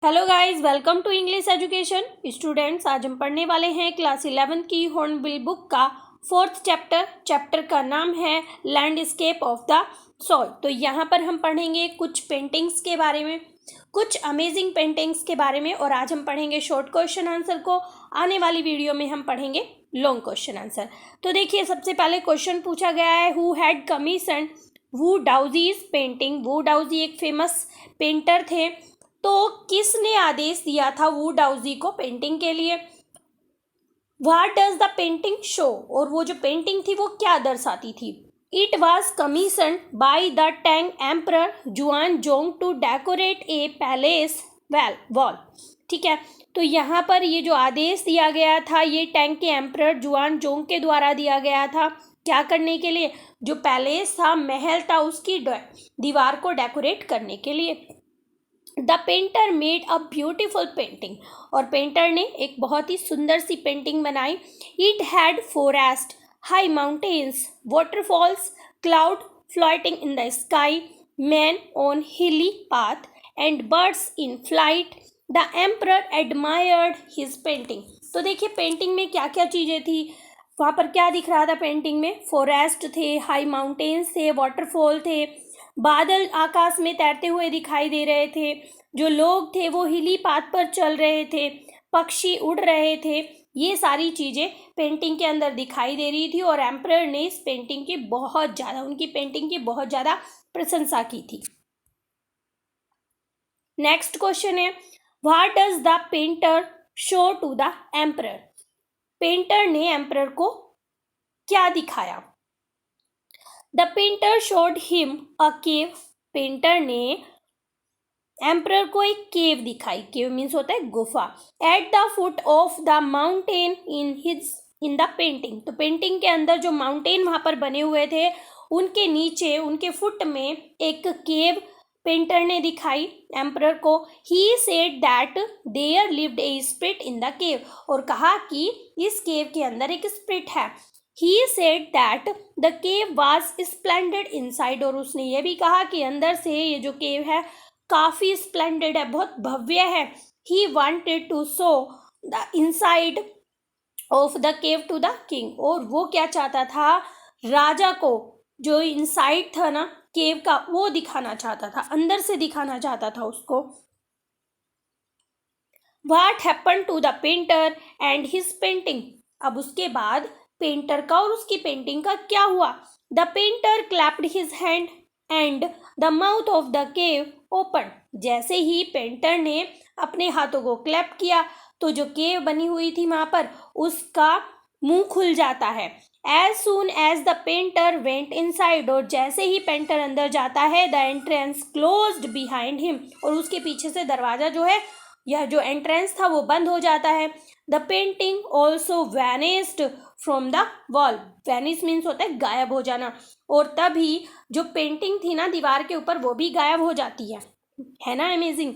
Hello guys, welcome to English education students. आज हम पढ़ने वाले हैं क्लास 11 की हॉर्नबिल बुक का 4th चैप्टर का नाम है लैंडस्केप ऑफ द सोल। तो यहाँ पर हम पढ़ेंगे कुछ पेंटिंग्स के बारे में, कुछ अमेजिंग पेंटिंग्स के बारे में, और आज हम पढ़ेंगे शॉर्ट क्वेश्चन आंसर को। आने वाली वीडियो में हम पढ़ेंगे लॉन्ग क्वेश्चन आंसर। तो देखिए, सबसे पहले क्वेश्चन पूछा गया है, who had commission Wu Daozi's painting. Wu Daozi एक फेमस पेंटर थे, तो किसने आदेश दिया था वू डाउजी को पेंटिंग के लिए। What does the painting show, और वो जो पेंटिंग थी वो क्या दर्शाती थी। It was commission by the Tang emperor जुआन Jong to decorate A palace wall. ठीक है, तो यहाँ पर ये जो आदेश दिया गया था ये टैंग के एम्परर जुआन जोंग के द्वारा दिया गया था। क्या करने के लिए, जो पैलेस था, महल था, उसकी दीवार को डेकोरेट करने के लिए। The painter made a beautiful painting, और पेंटर ने एक बहुत ही सुंदर सी पेंटिंग बनाई। It had forest, high mountains, waterfalls, cloud floating in the sky, man on hilly path and birds in flight. The emperor admired his painting. तो देखिए पेंटिंग में क्या क्या चीज़ें थी, वहाँ पर क्या दिख रहा था पेंटिंग में। फॉरेस्ट थे, हाई माउंटेन्स थे, वाटरफॉल थे, बादल आकाश में तैरते हुए दिखाई दे रहे थे, जो लोग थे वो हिली पाथ पर चल रहे थे, पक्षी उड़ रहे थे। ये सारी चीज़ें पेंटिंग के अंदर दिखाई दे रही थी, और एम्परर ने इस पेंटिंग की बहुत ज़्यादा, उनकी पेंटिंग की बहुत ज़्यादा प्रशंसा की थी। नेक्स्ट क्वेश्चन है, what does the painter show to the emperor. Painter ने एम्परर को क्या दिखाया। The painter showed him a cave. Painter ने एम्परर को एक केव दिखाई। केव मीन्स होता है गुफा। At the foot of the mountain in the painting. तो पेंटिंग के अंदर जो माउंटेन वहां पर बने हुए थे उनके नीचे, उनके फुट में एक केव पेंटर ने दिखाई एम्परर को। He said that there lived a spirit in the cave, और कहा कि इस केव के अंदर एक स्पिरिट है। He said that the cave was splendid inside, और उसने ये भी कहा कि अंदर से ये जो केव है काफ़ी स्प्लेंडेड है, बहुत भव्य है। He wanted to show the inside of the cave to the king, और वो क्या चाहता था, राजा को जो इनसाइड था ना केव का वो दिखाना चाहता था, अंदर से दिखाना चाहता था उसको। What happened to the painter and his painting? अब उसके बाद पेंटर का और उसकी पेंटिंग का क्या हुआ। The painter clapped his hand and the mouth of the cave open. जैसे ही पेंटर ने अपने हाथों को क्लैप किया तो जो केव बनी हुई थी वहां पर उसका मुंह खुल जाता है। As soon as the painter went inside, और जैसे ही पेंटर अंदर जाता है the entrance closed behind him, और उसके पीछे से दरवाजा जो है, यह जो एंट्रेंस था वो बंद हो जाता है। The painting also vanished from the wall. Vanish means होता है गायब हो जाना, और तभी जो पेंटिंग थी ना दीवार के ऊपर वो भी गायब हो जाती है ना amazing.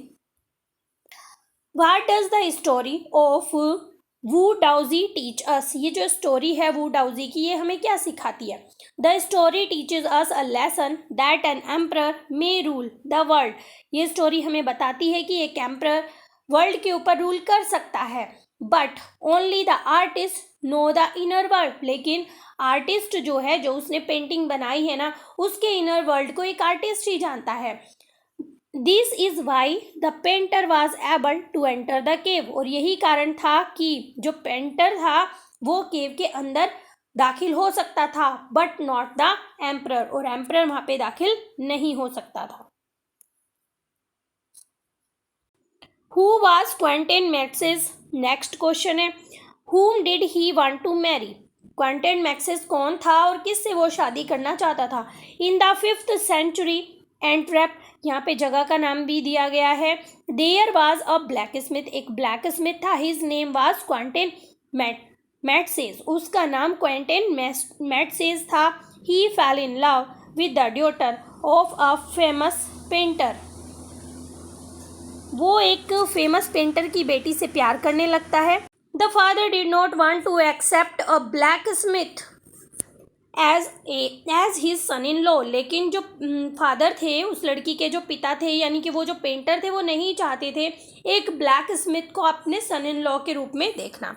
What does the story of Wu Daozi teach us. ये जो स्टोरी है वू डाउजी की, ये हमें क्या सिखाती है। The story teaches us a lesson that an emperor may rule the world. ये स्टोरी हमें बताती है कि एक एम्परर वर्ल्ड के ऊपर रूल कर सकता है, but only the artist know the inner world. लेकिन आर्टिस्ट जो है, जो उसने पेंटिंग बनाई है ना, उसके इनर वर्ल्ड को एक आर्टिस्ट ही जानता है। This is why the painter was able to enter the cave, और यही कारण था कि जो पेंटर था वो केव के अंदर दाखिल हो सकता था, बट नॉट द एम्परर, और एम्परर वहां पे दाखिल नहीं हो सकता था। Who was Quentin Max's? Next question है, whom did he want to marry? Quentin Massys कौन था और किससे वो शादी करना चाहता था। इन द 5th century एंट्रेप, यहाँ पे जगह का नाम भी दिया गया है। There was a black smith, एक ब्लैक स्मिथ था। His name was Quentin Matsys, उसका नाम क्वेंटिन मैक्सिस था। He fell in love with the daughter of a famous painter, वो एक फेमस पेंटर की बेटी से प्यार करने लगता है। The father did not want to accept a black Smith as his son in law, लेकिन जो फादर थे, उस लड़की के जो पिता थे, यानी कि वो जो पेंटर थे, वो नहीं चाहते थे एक ब्लैक स्मिथ को अपने सन इन लॉ के रूप में देखना।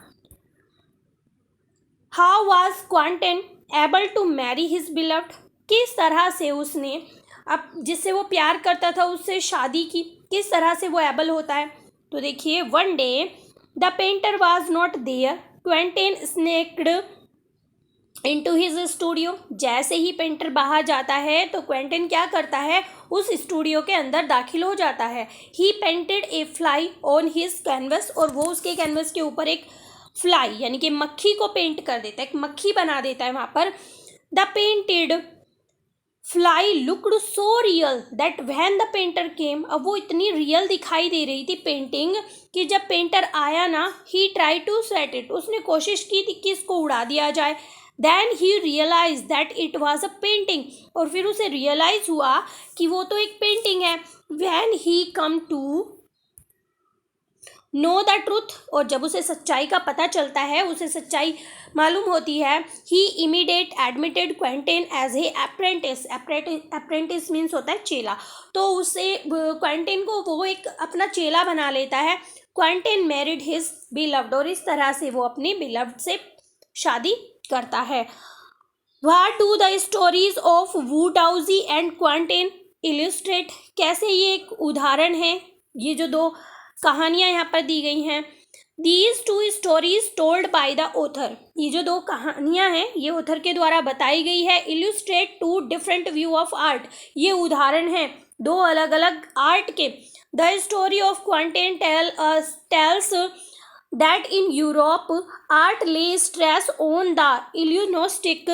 How was Quentin able to marry his beloved, किस तरह से उसने अब जिससे वो प्यार करता था उससे शादी की, किस तरह से वो एबल होता है। तो देखिए, one day the painter was not there, Quentin sneaked into his studio, जैसे ही पेंटर बाहर जाता है तो क्वेंटिन क्या करता है, उस स्टूडियो के अंदर दाखिल हो जाता है। He painted a fly on his canvas, और वो उसके कैनवस के ऊपर एक फ्लाई यानी कि मक्खी को पेंट कर देता है, एक मक्खी बना देता है वहाँ पर। The painted fly looked so real that when the painter came, अब वो इतनी रियल दिखाई दे रही थी पेंटिंग कि जब पेंटर आया ना, he try to set it, उसने कोशिश की थी कि इसको उड़ा दिया जाए। Then he realise that it was a painting, और फिर उसे रियलाइज हुआ कि वो तो एक पेंटिंग है। When he come to know the truth, और जब उसे सच्चाई का पता चलता है, उसे सच्चाई मालूम होती है, he immediate admitted Quentin as a apprentice, apprentice means होता है चेला, तो उसे क्वेंटिन को वो एक अपना चेला बना लेता है। क्वेंटिन मैरिड हिज बिलव्ड, और इस तरह से वो अपनी बिलव्ड से शादी करता है। What do the stories of Wu Daozi and Quentin illustrate, कैसे ये एक उदाहरण है, ये जो दो कहानियाँ यहाँ पर दी गई हैं। These two stories told by the author, ये जो दो कहानियाँ हैं ये ऑथर के द्वारा बताई गई है। Illustrate two different view of art, ये उदाहरण हैं दो अलग अलग आर्ट के। The story of Quentin tells that in Europe art lay stress on the illusionistic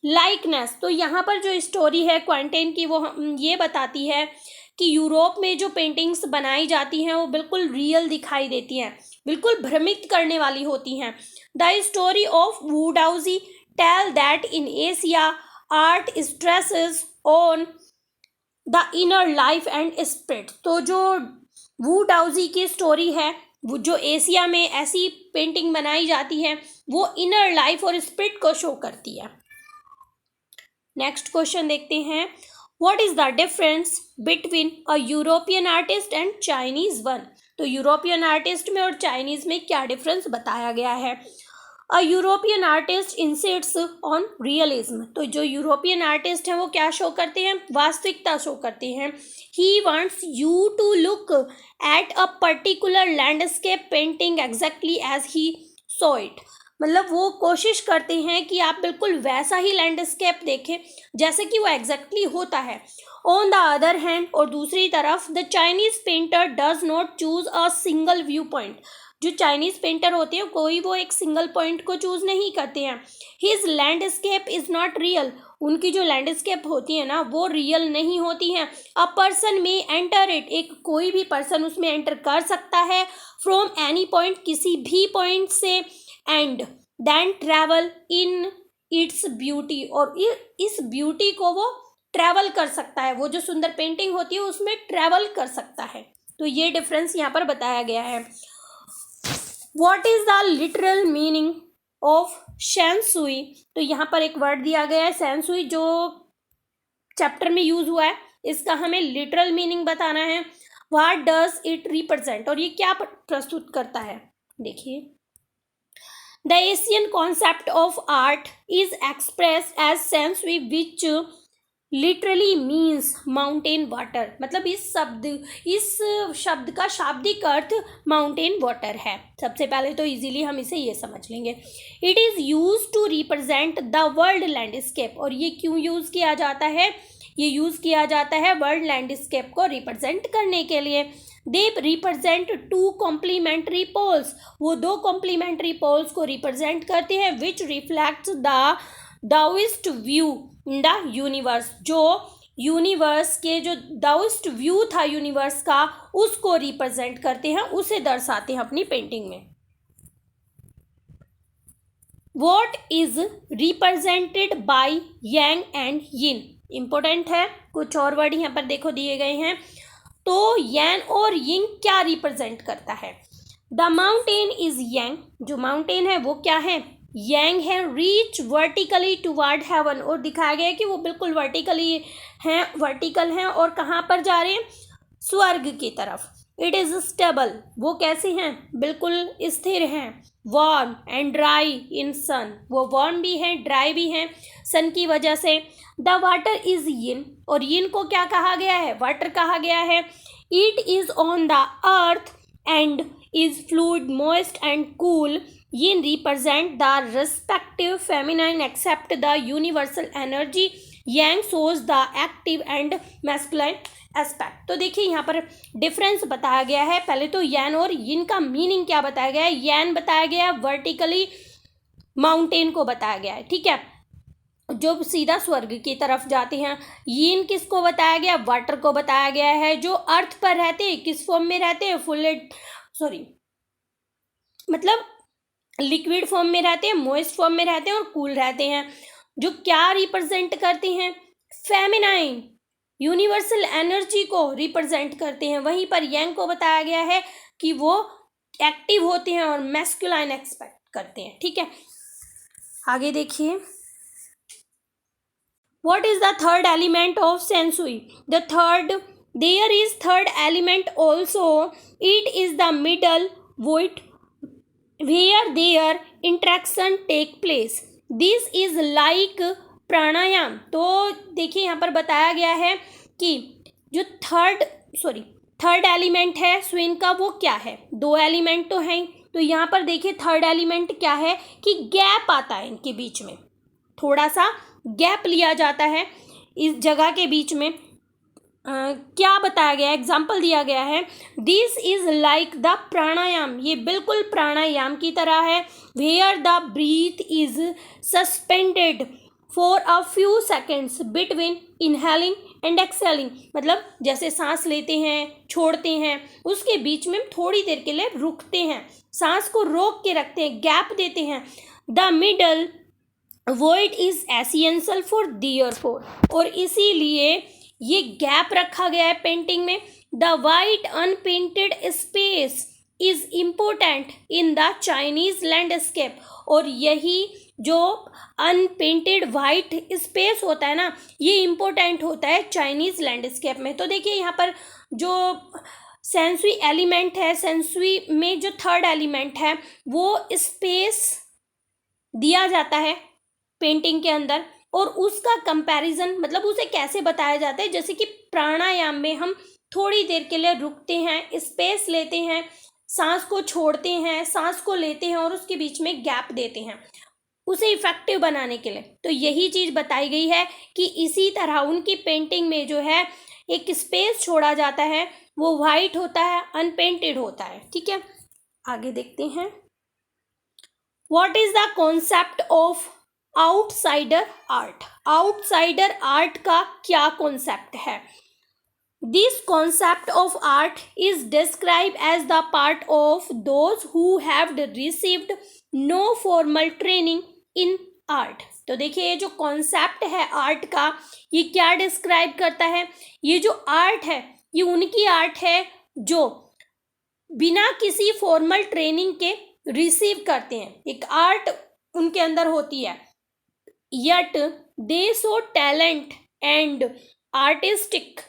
likeness, तो यहाँ पर जो स्टोरी है क्वेंटिन की वो ये बताती है कि यूरोप में जो पेंटिंग्स बनाई जाती हैं वो बिल्कुल रियल दिखाई देती हैं, बिल्कुल भ्रमित करने वाली होती हैं। The story of Wu Daozi tell that in Asia art stresses on the inner life and spirit, तो जो वुडाउजी की स्टोरी है, वो जो एशिया में ऐसी पेंटिंग बनाई जाती है वो इनर लाइफ और स्पिरिट को शो करती है। नेक्स्ट क्वेश्चन देखते हैं, what is the difference between a European artist and Chinese one, तो यूरोपियन आर्टिस्ट में और चाइनीज में क्या डिफरेंस बताया गया है। A European artist इंसिस्ट्स on realism, तो जो यूरोपियन आर्टिस्ट हैं वो क्या शो करते हैं, वास्तविकता शो करते हैं। He wants you to look at a particular landscape painting exactly as he saw it, मतलब वो कोशिश करते हैं कि आप बिल्कुल वैसा ही लैंडस्केप देखें जैसे कि वो एग्जैक्टली होता है। ऑन द अदर हैंड, और दूसरी तरफ, the Chinese painter does not choose a single view point, जो चाइनीज पेंटर होते हैं कोई वो एक सिंगल पॉइंट को चूज नहीं करते हैं। His landscape is not real, उनकी जो लैंडस्केप होती है ना वो रियल नहीं होती हैं। अ पर्सन में एंटर इट, एक कोई भी पर्सन उसमें एंटर कर सकता है, फ्रॉम एनी पॉइंट, किसी भी पॉइंट से, and then travel in its beauty, और इस ब्यूटी को वो ट्रैवल कर सकता है, वो जो सुंदर पेंटिंग होती है उसमें ट्रैवल कर सकता है। तो ये डिफरेंस यहाँ पर बताया गया है। What is the literal meaning of shanshui, तो यहाँ पर एक वर्ड दिया गया है शेंसुई जो चैप्टर में यूज हुआ है, इसका हमें लिटरल मीनिंग बताना है। व्हाट डज इट रिप्रेजेंट, और ये क्या प्रस्तुत करता है। देखिए, the Asian concept of art is expressed as sansui which literally means mountain water, मतलब इस शब्द का शाब्दिक अर्थ माउंटेन वाटर है। सबसे पहले तो इजीली हम इसे ये समझ लेंगे। It is use to represent the world landscape, और ये क्यों यूज़ किया जाता है, ये यूज़ किया जाता है वर्ल्ड लैंडस्केप को रिप्रेजेंट करने के लिए। They represent two complementary poles, वो दो कॉम्प्लीमेंट्री पोल्स को रिप्रेजेंट करते हैं, which reflects the Daoist view in the universe, जो यूनिवर्स के जो दाओइस्ट व्यू था यूनिवर्स का उसको रिप्रेजेंट करते हैं, उसे दर्शाते हैं अपनी पेंटिंग में। What is represented by Yang and yin, important है, कुछ और वर्ड यहाँ पर देखो दिए गए हैं। तो यान और यिंग क्या रिप्रेजेंट करता है। द माउंटेन इज यांग, जो माउंटेन है वो क्या है, यांग है रीच वर्टिकली टुवर्ड हेवन, और दिखाया गया है कि वो बिल्कुल वर्टिकल हैं और कहाँ पर जा रहे हैं, स्वर्ग की तरफ। इट इज स्टेबल, वो कैसे हैं, बिल्कुल स्थिर हैं। वार्म एंड ड्राई इन सन, वो वार्म भी हैं ड्राई भी हैं सन की वजह से। द वाटर इज यिन, और यिन को क्या कहा गया है, वाटर कहा गया है। It is on the earth and is fluid moist and cool. yin represent the respective feminine except the universal energy, yang shows the active and masculine aspect. तो देखिए यहाँ पर डिफरेंस बताया गया है। पहले तो यान और यिन का मीनिंग क्या बताया गया है, यान बताया गया है वर्टिकली माउंटेन को बताया गया है, ठीक है, जो सीधा स्वर्ग की तरफ जाते हैं। यिन किसको बताया गया, वाटर को बताया गया है, जो अर्थ पर रहते हैं, किस फॉर्म में रहते हैं, मतलब लिक्विड फॉर्म में रहते हैं, मॉइस्ट फॉर्म में रहते हैं और कूल रहते हैं, जो क्या रिप्रेजेंट करते हैं, फेमिनाइन यूनिवर्सल एनर्जी को रिप्रेजेंट करते हैं। वहीं पर यांग को बताया गया है कि वो एक्टिव होते हैं और मैस्कुलाइन एक्सपेक्ट करते हैं, ठीक है। आगे देखिए, what is the third element of shanshui, there is third element also, it is the middle void where their interaction take place, this is like pranayama. तो देखिए यहाँ पर बताया गया है कि जो थर्ड एलिमेंट है स्विन का, वो क्या है, दो एलिमेंट तो हैं, तो यहाँ पर देखिए थर्ड एलिमेंट क्या है कि गैप आता है इनके बीच में, थोड़ा सा गैप लिया जाता है इस जगह के बीच में। क्या बताया गया, एग्जाम्पल दिया गया है, this is like the pranayama, ये बिल्कुल प्राणायाम की तरह है। Where the breath is suspended for a few seconds between inhaling and exhaling, मतलब जैसे सांस लेते हैं छोड़ते हैं उसके बीच में थोड़ी देर के लिए रुकते हैं, सांस को रोक के रखते हैं, गैप देते हैं। The middle void is essential for therefore, और इसीलिए ये गैप रखा गया है पेंटिंग में। The white unpainted space is important in the Chinese landscape, और यही जो अनपेंटेड वाइट स्पेस होता है ना, ये इम्पोर्टेंट होता है चाइनीज लैंडस्केप में। तो देखिए यहाँ पर जो सेंसुई एलिमेंट है, सेंसुई में जो थर्ड एलिमेंट है वो स्पेस दिया जाता है पेंटिंग के अंदर, और उसका कंपैरिजन मतलब उसे कैसे बताया जाता है, जैसे कि प्राणायाम में हम थोड़ी देर के लिए रुकते हैं, स्पेस लेते हैं, सांस को छोड़ते हैं, सांस को लेते हैं और उसके बीच में गैप देते हैं उसे इफेक्टिव बनाने के लिए। तो यही चीज़ बताई गई है कि इसी तरह उनकी पेंटिंग में जो है एक स्पेस छोड़ा जाता है, वो वाइट होता है, अनपेंटेड होता है, ठीक है। आगे देखते हैं, what is the concept of outsider art, outsider art का क्या कॉन्सेप्ट है। This concept of art is describe as the part of those who have received no formal training in art. तो देखिए ये जो कॉन्सेप्ट है आर्ट का, ये क्या डिस्क्राइब करता है, ये जो आर्ट है ये उनकी आर्ट है जो बिना किसी फॉर्मल ट्रेनिंग के रिसीव करते हैं, एक आर्ट उनके अंदर होती है, yet they show talent and artistic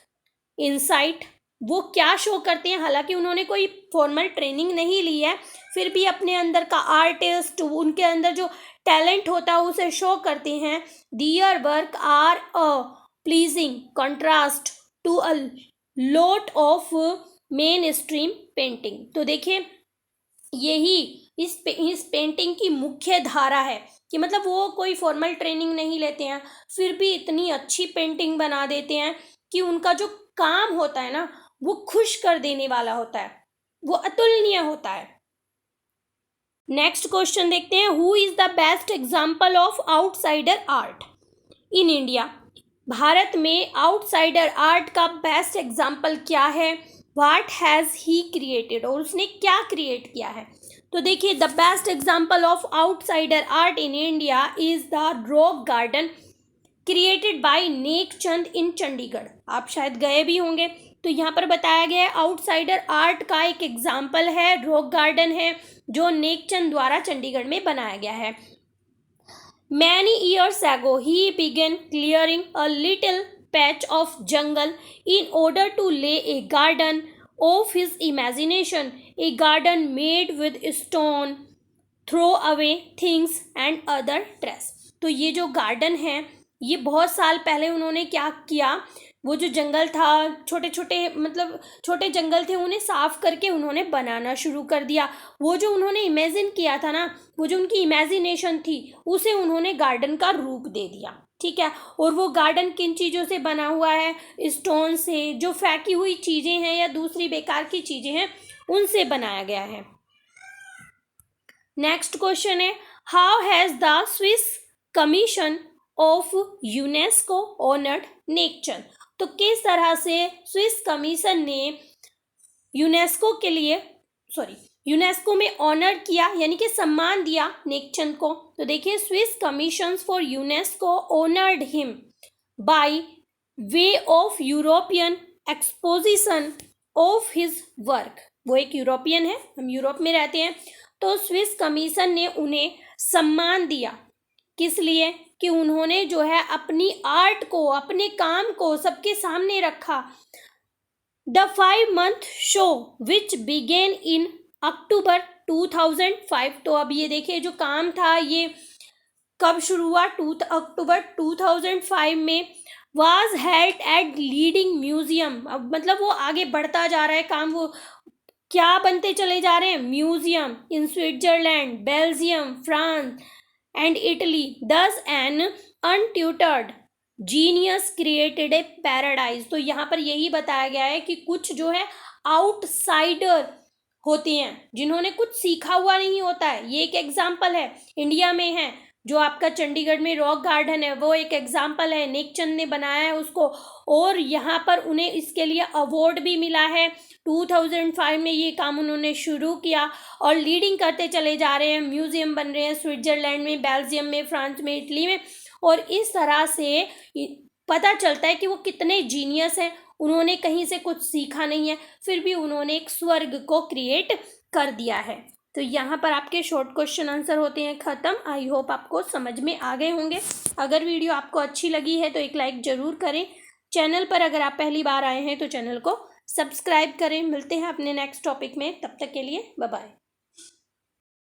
insight। वो क्या शो करते हैं, हालांकि उन्होंने कोई फॉर्मल ट्रेनिंग नहीं ली है, फिर भी अपने अंदर का आर्टिस्ट, उनके अंदर जो टैलेंट होता है उसे शो करते हैं। Their work are a pleasing contrast to a lot of mainstream painting। तो देखिए यही इस पेंटिंग की मुख्य धारा है कि मतलब वो कोई फॉर्मल ट्रेनिंग नहीं लेते हैं, फिर भी इतनी अच्छी पेंटिंग बना देते हैं कि उनका जो काम होता है ना वो खुश कर देने वाला होता है, वो अतुलनीय होता है। नेक्स्ट क्वेश्चन देखते हैं, who is the best example of outsider art in India. Bharat में आउटसाइडर आर्ट का बेस्ट एग्जाम्पल क्या है, व्हाट हैज़ ही क्रिएटेड, और उसने क्या क्रिएट किया है। तो देखिए the best example of outsider art in India is the rock garden created by Nek Chand in Chandigarh. आप शायद गए भी होंगे, तो यहाँ पर बताया गया है आउटसाइडर आर्ट का एक एग्जाम्पल है रॉक गार्डन है जो नेक चंद द्वारा चंडीगढ़ में बनाया गया है। Many years ago, he began clearing a little patch of jungle in order to lay a garden of his imagination, a garden made with stone, throw away things and other trash. तो ये जो garden है, ये बहुत साल पहले उन्होंने क्या किया, वो जो जंगल था, छोटे छोटे मतलब छोटे जंगल थे, उन्हें साफ करके उन्होंने बनाना शुरू कर दिया. वो जो उन्होंने इमेजिन किया था ना, वो जो उनकी इमेजिनेशन थी, उसे उन्होंने गार्डन का रूप दे दिया. ठीक है. और वो गार्डन किन चीज़ों से बना हुआ है? स्टोन से, जो फेंकी हुई चीज़ें हैं या दूसरी बेकार की चीज़ें हैं, उनसे बनाया गया है. नेक्स्ट क्वेश्चन है, how has the Swiss commission of UNESCO honoured Nek Chand. तो किस तरह से स्विस कमीशन ने यूनेस्को में ऑनर किया, यानी कि सम्मान दिया नेकचंद को. तो देखिए, Swiss commission for UNESCO honoured him by way of European exposition of his work. वो एक यूरोपियन है, हम यूरोप में रहते हैं. तो स्विस कमीशन ने उन्हें सम्मान दिया, किस लिए? कि उन्होंने जो है अपनी आर्ट को, अपने काम को सबके सामने रखा. The 5-month show which began in October 2005. तो अब ये देखिए, जो काम था ये कब शुरू हुआ? अक्टूबर 2005 में. Was held at leading museum. अब मतलब वो आगे बढ़ता जा रहा है काम, वो क्या बनते चले जा रहे हैं? Museum in Switzerland, Belgium, France and Italy. Thus an untutored genius created a paradise. तो यहाँ पर यही बताया गया है कि कुछ जो है आउटसाइडर होते हैं, जिन्होंने कुछ सीखा हुआ नहीं होता है. ये एक एग्जाम्पल है. इंडिया में है जो आपका चंडीगढ़ में रॉक गार्डन है, वो एक एग्जाम्पल है. नेकचंद ने बनाया है उसको, और यहाँ पर उन्हें इसके लिए अवार्ड भी मिला है. 2005 में ये काम उन्होंने शुरू किया और लीडिंग करते चले जा रहे हैं. म्यूजियम बन रहे हैं स्विट्जरलैंड में, बेल्जियम में, फ्रांस में, इटली में. और इस तरह से पता चलता है कि वो कितने जीनियस हैं. उन्होंने कहीं से कुछ सीखा नहीं है, फिर भी उन्होंने एक स्वर्ग को क्रिएट कर दिया है. तो यहाँ पर आपके शॉर्ट क्वेश्चन आंसर होते हैं ख़त्म. आई होप आपको समझ में आ गए होंगे. अगर वीडियो आपको अच्छी लगी है तो एक लाइक ज़रूर करें. चैनल पर अगर आप पहली बार आए हैं तो चैनल को सब्सक्राइब करें. मिलते हैं अपने नेक्स्ट टॉपिक में, तब तक के लिए बाय बाय.